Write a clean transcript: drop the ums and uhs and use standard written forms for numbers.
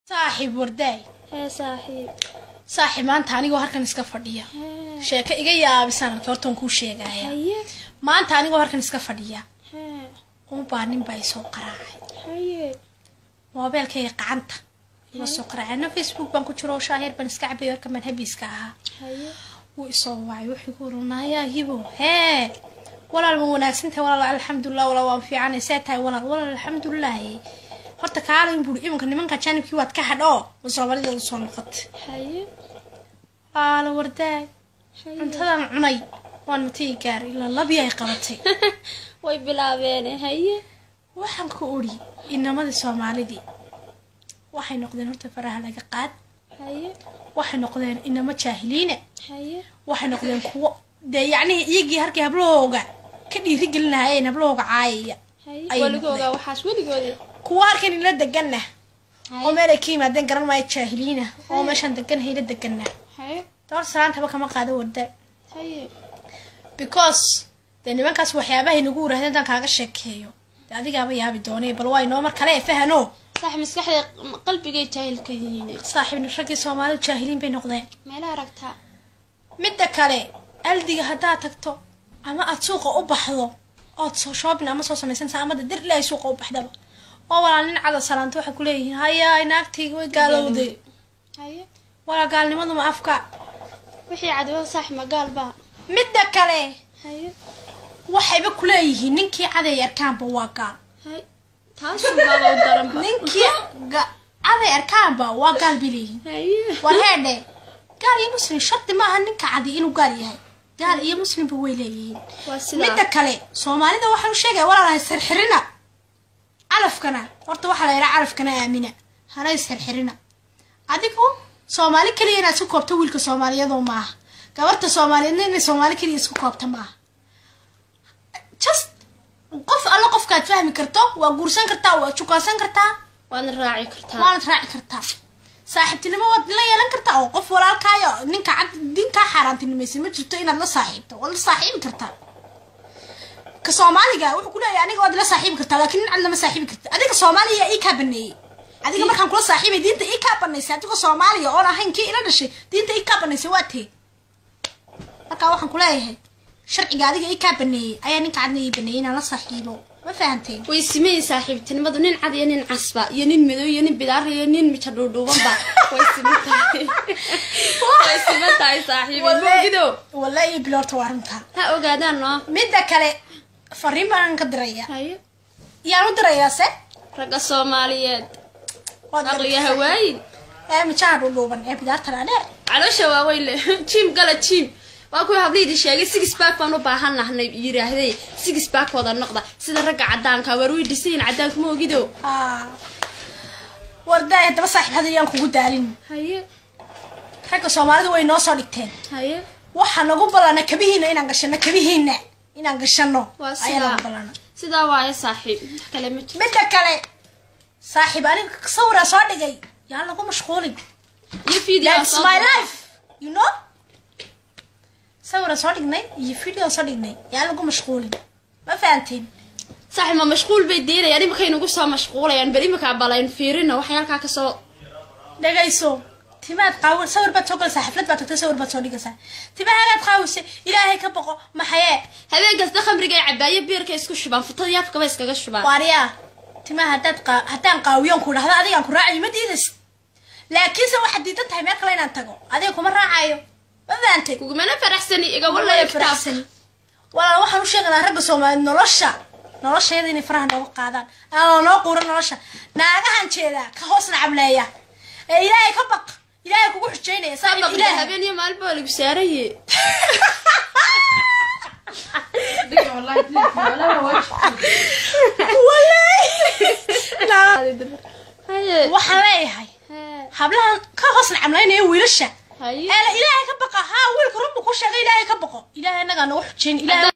صاحب ورداي صاحب maanta aniga halkan iska fadhiya sheeko iga yaabisan hortan ku sheegaya maanta aniga halkan iska fadhiya baanin bay soo qaraacay mobilkayga gacanta iga soo qaraacay Facebook baan ku jiro shaahir baan iska cabay warka man habiska aha wuu soo waay wuxuu ku runaayaa hibo walaal ma wanaagsantahay walaal alxamdulillah walaal waan fiicanaysaa tahay walaal alxamdulillah horta kaalin buu imanka nimanka janibkii waad ka hadho Soomaalidu soo noqotay ala warday intadan cunay waan matay gaar ila labi ay qabatay way bilaabeen waxaan ku uri inamada Soomaalida waxay noqdeen horta faraha laga qaad waxay noqdeen inama jaahiliina waxay noqdeen kuwa yani iyagii harkii hablooga ka dhiiri gelinaayeen hablooga caayaya waligooda waxaas waligooda kuwa harkan ila dagana oo meel ay kiimaadeen garan ma jaahiliina oo meeshan dagan hayla dagana door salaanta kama qaado wada because nimankaas waxyaabaha inagu waraadaan kaaga sheekeeyo adigaaba yaabi doonay bal way noo mar kale fahano صاحب مسكحي قلبي جاي جاهل كهين صاحب نشكي Soomaali jaahiliin bay noqdeen meela aragtaa midda kale aldiga hadaa tagto ama aad suuqa u baxdo oo soo shoobin ama soo samaysan ama dir ilaa suuqa u baxdaba oo walaalin cad salaanto waxa ku leeyihiin haya inaagtiga way gaalowday wala gaalnimadu ma afka wixii cadwo sax ma gaalba midda kale waxayba ku leeyihiin ninkii caday arkaanba waa gaal taasoo baba u daran ninkii caday arkaanba waa gaal biliin warheede gaal iyo muslim sharti ma aha ninka cadi inuu gaal yahay gaal iyo muslim ba way leeyihiin midda kale Soomaalida waxa uu sheegay walaalahay sirxirina alafkana horta waxa la yiraahdaa alafkana aamina hana sirxirina adigu Soomaali kaliya inaad isku koobto wiilka Soomaaliyada ma aha gabarta Soomaaliyeedna inay Soomaali kaliya isku koobto ma aha just qof alla qofka fahmi karto waa guursan kartaa waa chuqaasan kartaa waan raaci kartaa saaxiibtinimo wad la yeelan kartaa oo qof walaalkaayo ninka cad dinka xaraantinimaysan ma jirto inaad la saaxiibto wala saaxiib kartaa ka Soomaaliga wuxuu ku leeyahay aniga wad la saaxiib kartaa laakiin cid lama saaxiib kartaa adiga Soomaaliya ii ka baneeyay adiga markaan kula saaxiibay diinta ii ka baneysay adiga Soomaaliya oo ahayn kii ila dhashay diinta ii ka baneysay waa tii marka waxaan ku leeyahay sharciga adiga ii ka baneeyay ayaa ninka cadna ii baneeyay inaan la saaxiibo ma fahanteen way simay saaxiibtinimadu nin cad iyo nin casba iyo nin madow iyo nin bidaar iyo nin mid dhuudhuuban ba way simay saaxiibinimo wallahi bilorta waranta ha ogaadaan no midda kale fariin baan ka diraya yaa u diraya se raga Soomaaliyeed aqliga hawaayin ma jaan dhuudhuuban bidaarta dheer caloosha waa weyle jim gala jim waa ku hableeydi sheegay six pack baan u baahanahay yiraahday six pack wada noqda sida raga cadaanka waru dhiseen cadaanka ma ogido warday daba saaxiib hadiyaan kugu daalin raga Soomaalidu way noo soo dhigteen waxa nagu balana kabihiina inaan gashano ayaa balana sida waay saaxiib kale midda kale saaxiib aniga sawira soo dhigay yaa lagu mashquulin iyo video that's my life you know sawira soo dhignay iyo video soo dhignay yaa lagu mashquulin ma fahanteen صاحب ما مشغول بيدينا يعني ما كاينو سو مشغوله يعني بري ما كابلين فيرنا waxay halka ka soo dhagayso timaad qaawil sawir baad soo galay xaflad baad tagtay sawir baad soo dhigaysaa timaad qaawil ilaahay ka baqo maxay habeenkaas khamriga cabaaye beerka isku shubaan futada yaafka ba iskaga shubaan wariya timaad hadaan qaawiyon ku dhahdo adiga ku raacay ma diidas laakiin se waxa diidan tahay meel kale inaan tago adiga kuma raacayo ma fahanteen kuma faraxsani iga wallahi faraxsani wala waxaan u sheegnaa ragga Soomaaliyeed nolosheeda inay faraha nooga qaadaan aan noo quuran nolosha naagahan jeeda ka hoosna cableeya ilaahay ka baq ilaahay kugu xujeynaya sabab ilaahay habeen maal baa lagu saaraye diga wallahi waxaan leeyahay hablahan ka hoosna cableynaya wiilasha ilaahay ka baqa ha wiilku rabbu ku sheegay ilaahay ka baqo ilaahay naga noo xujeyn ilaahay